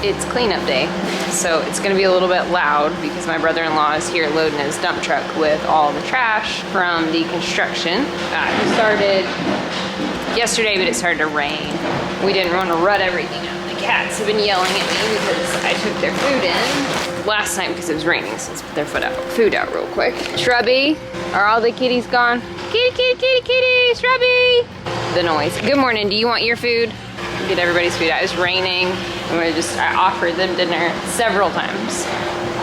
It's cleanup day, so it's gonna be a little bit loud because my brother-in-law is here loading his dump truck with all the trash from the construction. He started yesterday, but it started to rain. We didn't want to rut everything out. The cats have been yelling at me because I took their food in last night because it was raining, so let's put their food out real quick. Shrubby, are all the kitties gone? Kitty, kitty, kitty, kitty, Shrubby! The noise. Good morning, do you want your food? Get everybody's food out. It's raining. I offered them dinner several times.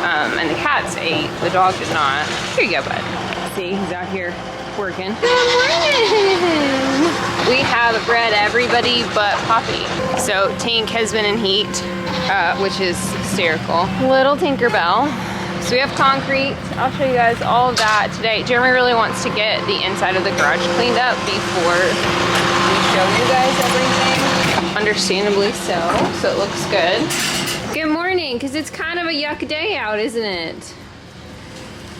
And the cats ate, the dog did not. Here you go, bud. See, he's out here working. Good morning! We have bred everybody but Poppy. So Tink has been in heat, which is hysterical. Little Tinkerbell. So we have concrete. I'll show you guys all of that today. Jeremy really wants to get the inside of the garage cleaned up before we show you guys everything. Understandably so it looks good. Good morning, because it's kind of a yuck day out, isn't it?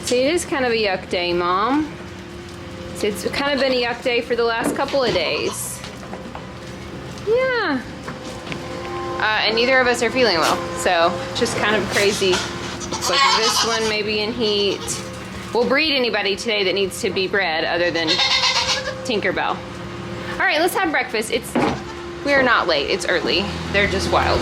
See, it is kind of a yuck day, Mom. See, it's kind of been a yuck day for the last couple of days. Yeah. And neither of us are feeling well, so just kind of crazy. Like this one may be in heat. We'll breed anybody today that needs to be bred other than Tinkerbell. All right, let's have breakfast. We're not late, it's early. They're just wild.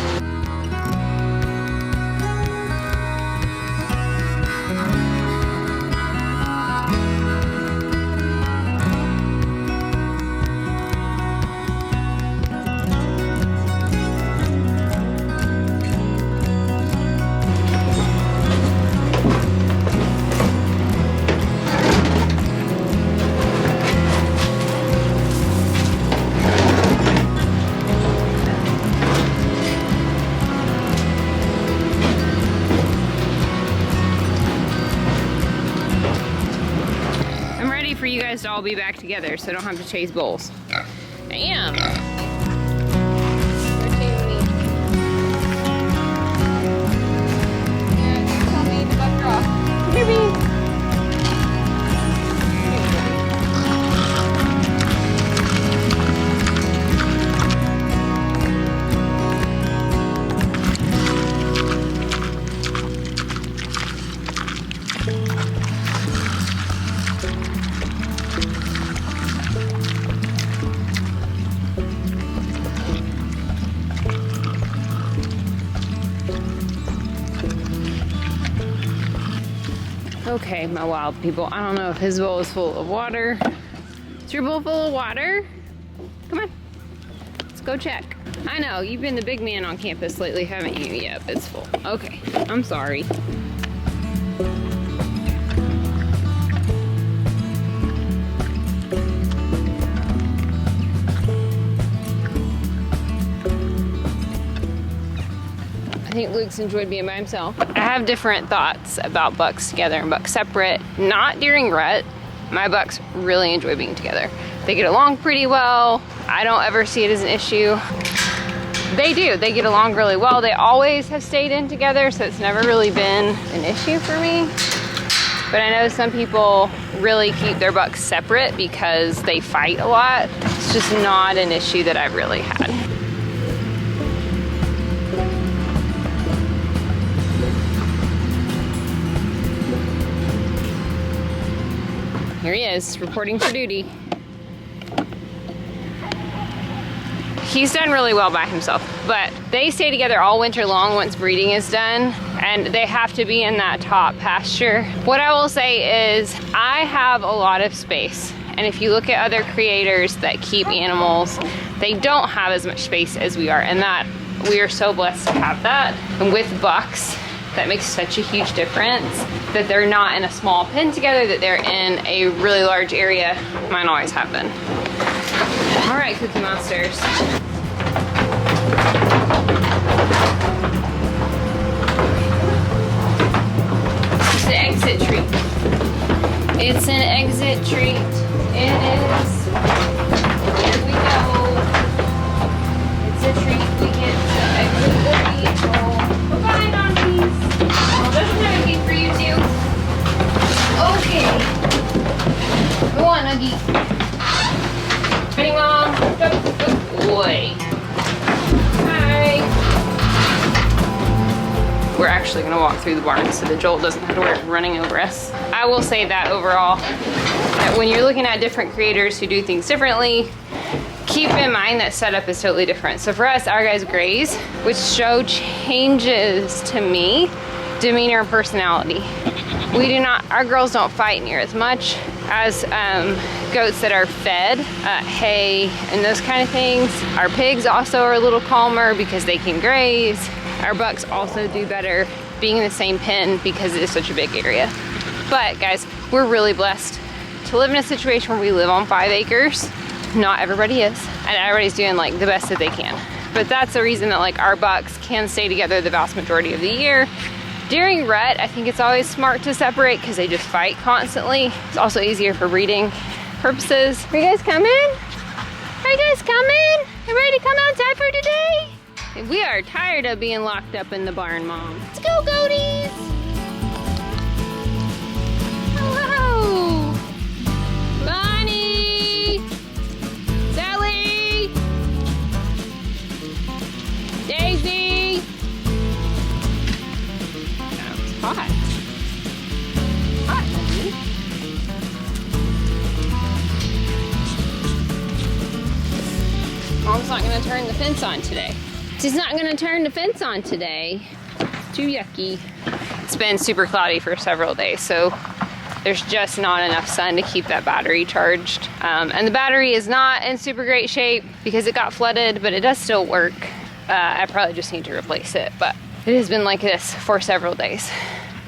For you guys to all be back together so I don't have to chase bulls. I am. Yeah, tell me to buck her off. Come here, baby. Okay, my wild people. I don't know if his bowl is full of water. Is your bowl full of water? Come on. Let's go check. I know, you've been the big man on campus lately, haven't you? Yep, it's full. Okay, I'm sorry. I think Luke's enjoyed being by himself. I have different thoughts about bucks together and bucks separate. Not during rut. My bucks really enjoy being together. They get along pretty well. I don't ever see it as an issue. They do. They get along really well. They always have stayed in together, so it's never really been an issue for me. But I know some people really keep their bucks separate because they fight a lot. It's just not an issue that I've really had. Here he is, reporting for duty. He's done really well by himself, but they stay together all winter long once breeding is done, and they have to be in that top pasture. What I will say is I have a lot of space, and if you look at other creators that keep animals, they don't have as much space as we are, and that we are so blessed to have that. And with bucks, that makes such a huge difference that they're not in a small pen together, that they're in a really large area. Mine always have been. All right, Cookie Monsters. It's an exit treat. It's an exit treat. It is. Here we go. It's a treat. We get to exit the vehicle. Bye-bye, donkeys. Well, doesn't have anything for you too. Okay. Go on, Nuggie. Ready, Mom? Go. Good boy. actually gonna walk through the barn so that Joel doesn't have to worry about running over us. I will say that overall, that when you're looking at different creators who do things differently, keep in mind that setup is totally different. So for us, our guys graze, which show changes to me, demeanor and personality. We do not, our girls don't fight near as much as goats that are fed hay and those kind of things. Our pigs also are a little calmer because they can graze. Our bucks also do better being in the same pen because it is such a big area. But guys, we're really blessed to live in a situation where we live on 5 acres. Not everybody is, and everybody's doing like the best that they can. But that's the reason that like our bucks can stay together the vast majority of the year. During rut, I think it's always smart to separate because they just fight constantly. It's also easier for breeding purposes. Are you guys coming? Are you guys coming? You ready to come outside for today? We are tired of being locked up in the barn, Mom. Let's go, goaties! Hello! Bonnie! Sally! Daisy! Oh, it's hot. Hot, honey. Mom's not gonna turn the fence on today. She's not gonna turn the fence on today. It's too yucky. It's been super cloudy for several days, so there's just not enough sun to keep that battery charged. And the battery is not in super great shape because it got flooded, but it does still work. I probably just need to replace it, but it has been like this for several days.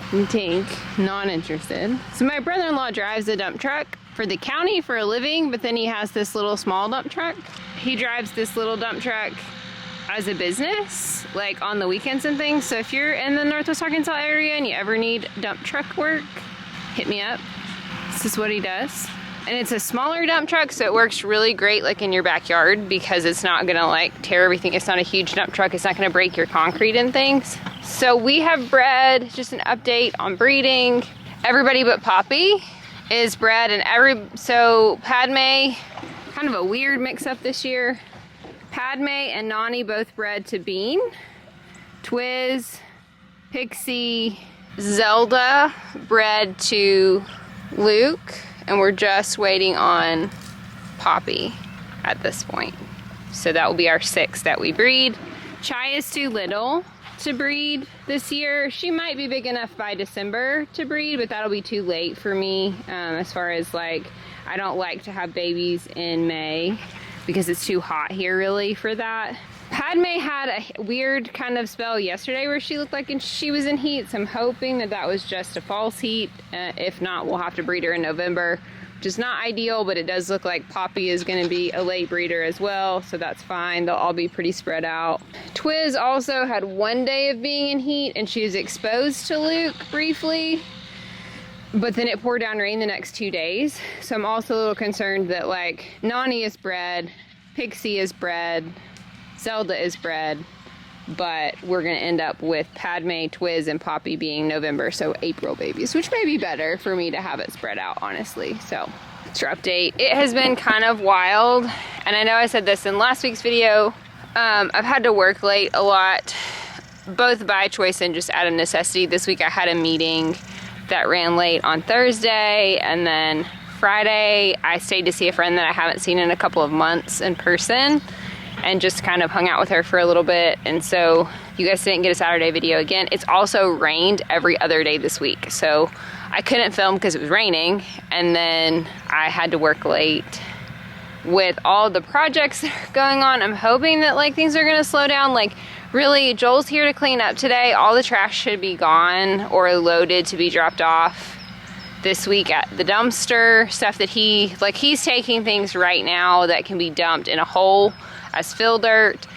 Tink, not interested. So my brother-in-law drives a dump truck for the county for a living, but then he has this little small dump truck. He drives this little dump truck as a business, like on the weekends and things. So if you're in the Northwest Arkansas area and you ever need dump truck work, hit me up. This is what he does. And it's a smaller dump truck, so it works really great like in your backyard because it's not gonna like tear everything. It's not a huge dump truck. It's not gonna break your concrete and things. So we have bred, just an update on breeding. Everybody but Poppy is bred, and so Padme, kind of a weird mix up this year. Padme and Nani both bred to Bean. Twiz, Pixie, Zelda bred to Luke, and we're just waiting on Poppy at this point. So that will be our 6 that we breed. Chai is too little to breed this year. She might be big enough by December to breed, but that'll be too late for me as far as like, I don't like to have babies in May because it's too hot here really for that. Padme had a weird kind of spell yesterday where she looked like she was in heat, so I'm hoping that that was just a false heat. If not, we'll have to breed her in November, which is not ideal, but it does look like Poppy is going to be a late breeder as well, so that's fine. They'll all be pretty spread out. Twiz also had 1 day of being in heat, and she was exposed to Luke briefly, but then it poured down rain the next 2 days. So I'm also a little concerned that like Nani is bred, Pixie is bred, Zelda is bred, but we're gonna end up with Padme, Twiz, and Poppy being November, so April babies, which may be better for me to have it spread out, honestly. So it's your update. It has been kind of wild, and I know I said this in last week's video. I've had to work late a lot, both by choice and just out of necessity. This week I had a meeting that ran late on Thursday, and then Friday I stayed to see a friend that I haven't seen in a couple of months in person, and just kind of hung out with her for a little bit. And so you guys didn't get a Saturday video again. It's also rained every other day this week, so I couldn't film because it was raining, and then I had to work late with all the projects that are going on. I'm hoping that like things are gonna slow down. Like really, Joel's here to clean up today. All the trash should be gone or loaded to be dropped off this week at the dumpster. Stuff that he's taking things right now that can be dumped in a hole as fill dirt.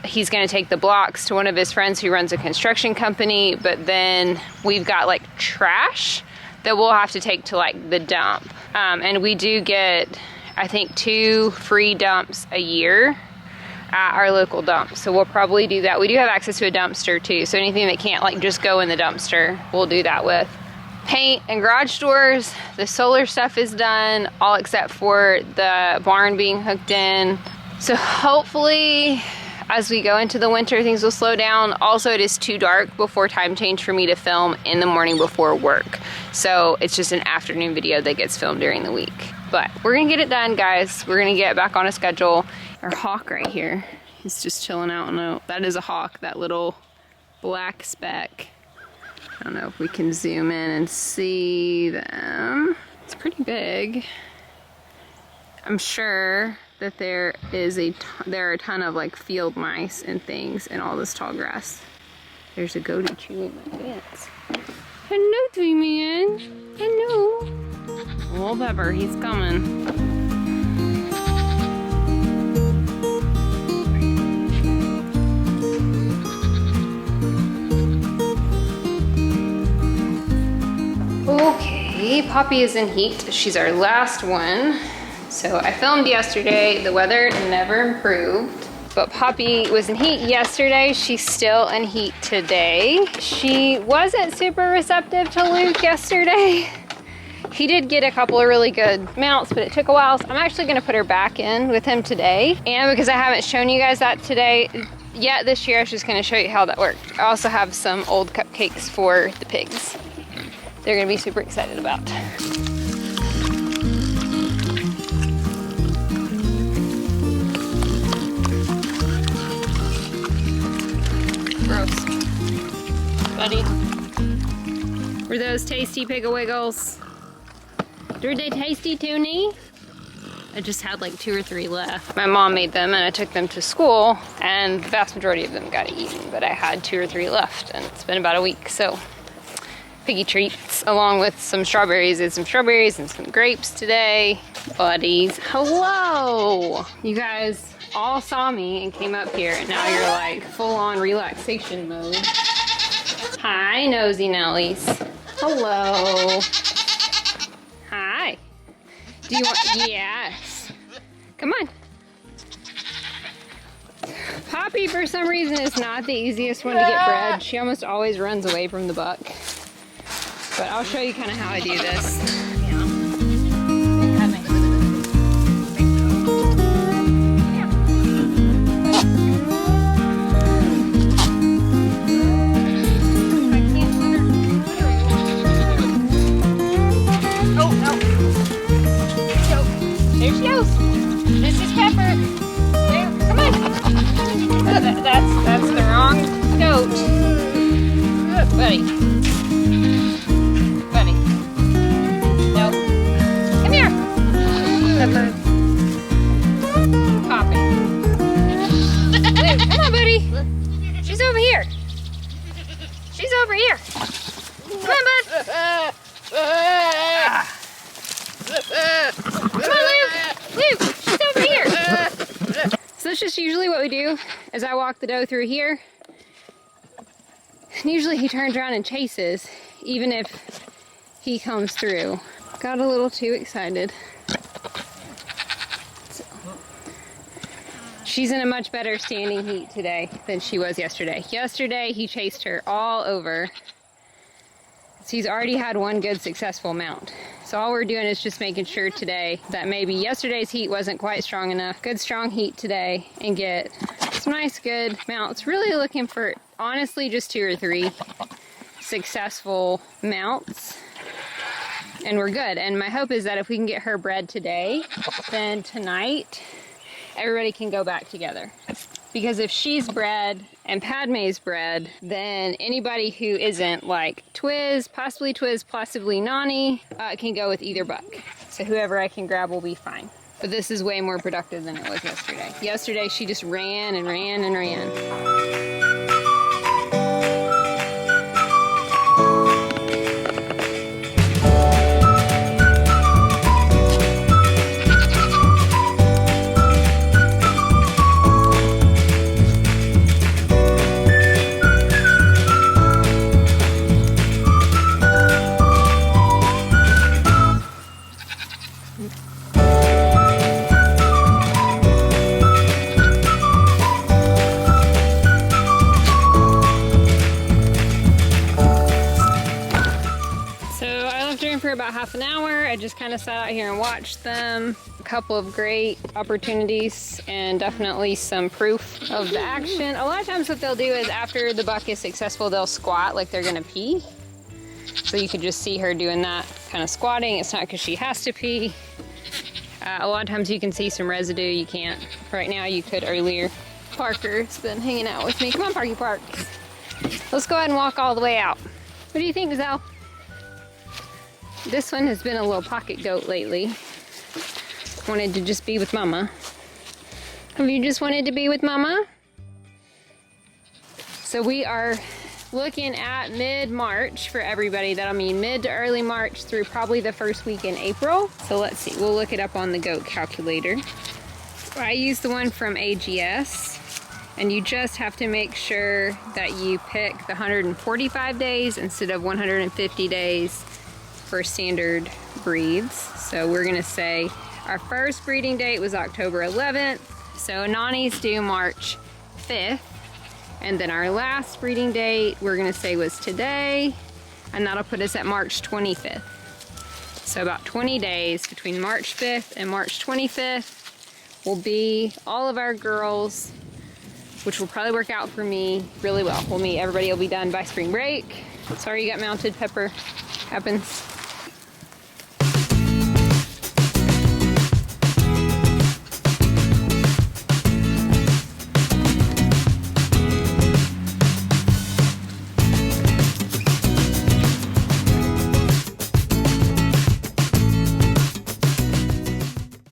He's gonna take the blocks to one of his friends who runs a construction company, but then we've got like trash that we'll have to take to like the dump. And we do get, I think, 2 free dumps a year at our local dump. So we'll probably do that. We do have access to a dumpster too, so anything that can't like just go in the dumpster, we'll do that with. Paint and garage doors, the solar stuff is done, all except for the barn being hooked in. So hopefully as we go into the winter, things will slow down. Also, it is too dark before time change for me to film in the morning before work. So it's just an afternoon video that gets filmed during the week. But we're gonna get it done, guys. We're gonna get back on a schedule. Our hawk right here is just chilling out. No, that is a hawk, that little black speck. I don't know if we can zoom in and see them. It's pretty big. I'm sure that there are a ton of like field mice and things in all this tall grass. There's a goaty chewing my pants. Hello, Toy Man. Hello. Little Pepper, he's coming. Okay, Poppy is in heat. She's our last one. So I filmed yesterday. The weather never improved, but Poppy was in heat yesterday. She's still in heat today. She wasn't super receptive to Luke yesterday. He did get a couple of really good mounts, but it took a while. So I'm actually gonna put her back in with him today. And because I haven't shown you guys that today yet this year, I was just gonna show you how that worked. I also have some old cupcakes for the pigs. They're gonna be super excited about. Gross. Buddy. Were those tasty Piggle Wiggles? Were they tasty, Toonie? I just had like 2 or 3 left. My mom made them and I took them to school and the vast majority of them got eaten, but I had 2 or 3 left and it's been about a week, so piggy treats along with some strawberries. Did some strawberries and some grapes today. Buddies, hello! You guys all saw me and came up here and now you're like full on relaxation mode. Hi, nosy Nellies. Hello. Hi. Do you want, yes. Come on. Poppy, for some reason, is not the easiest one to get bred. She almost always runs away from the buck. But I'll show you kind of how I do this. There she goes. This is Pepper. There, come on. That's the wrong goat. Buddy. Buddy. Nope. Come here. Pepper. Popping. Come on, buddy. She's over here. She's over here. Come on, bud. Come on, Luke! Luke, she's over here! So that's just usually what we do, is I walk the doe through here. And usually he turns around and chases, even if he comes through. Got a little too excited. So, she's in a much better standing heat today than she was yesterday. Yesterday, he chased her all over. So he's already had one good successful mount. So all we're doing is just making sure today that maybe yesterday's heat wasn't quite strong enough. Good strong heat today and get some nice good mounts. Really looking for, honestly, just 2 or 3 successful mounts. And we're good. And my hope is that if we can get her bred today, then tonight everybody can go back together. Because if she's bred and Padme's bred, then anybody who isn't, like Twiz, possibly Nani, can go with either buck. So whoever I can grab will be fine. But this is way more productive than it was yesterday. Yesterday she just ran and ran and ran. For about half an hour. I just kind of sat out here and watched them. couple of great opportunities and definitely some proof of the action. A lot of times what they'll do is after the buck is successful, they'll squat like they're gonna pee. So you could just see her doing that kind of squatting. It's not because she has to pee. A lot of times you can see some residue. You can't right now, you could earlier. Parker's been hanging out with me. Come on, Parky Park. Let's go ahead and walk all the way out. What do you think, Zell? This one has been a little pocket goat lately. Wanted to just be with Mama. Have you just wanted to be with Mama? So we are looking at mid-March for everybody. That'll mean mid to early March through probably the first week in April. So let's see, we'll look it up on the goat calculator. I use the one from AGS, and you just have to make sure that you pick the 145 days instead of 150 days for standard breeds. So we're gonna say our first breeding date was October 11th. So Nani's due March 5th. And then our last breeding date, we're gonna say was today, and that'll put us at March 25th. So about 20 days between March 5th and March 25th will be all of our girls, which will probably work out for me really well. Everybody will be done by spring break. Sorry you got mounted, Pepper. Happens.